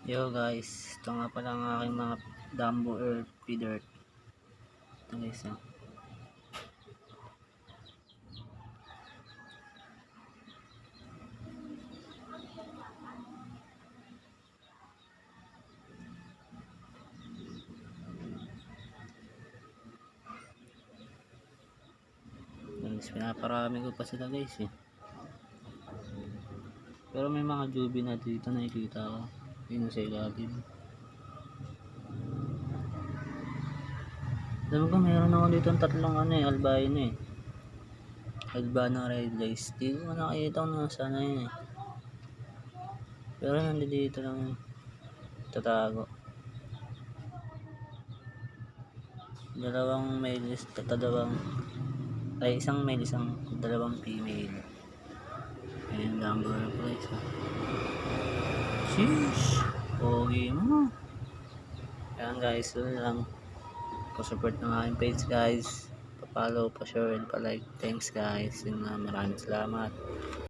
Yo guys, ito nga pala ang aking mga Dumbo Earth feeder. Ito guys, oh. Guys, pinaparami ko pa sila guys eh. Pero may mga jubi na dito nakikita ko. Yun sa ilalim. Alam ko meron ako dito tatlong albino eh. Albino red guys. Di ko nakikita kung nasaan yun eh. Pero nandito lang yun. Tatago. Dalawang male, isang male, dalawang female. Ayan, Dumbo Earth guys. Sheesh! Pogi mo. Ayan guys, so lang. Pa-support ng aking page guys. Pa-follow, pa-share, and pa-like. Thanks guys. Yun na, maraming salamat.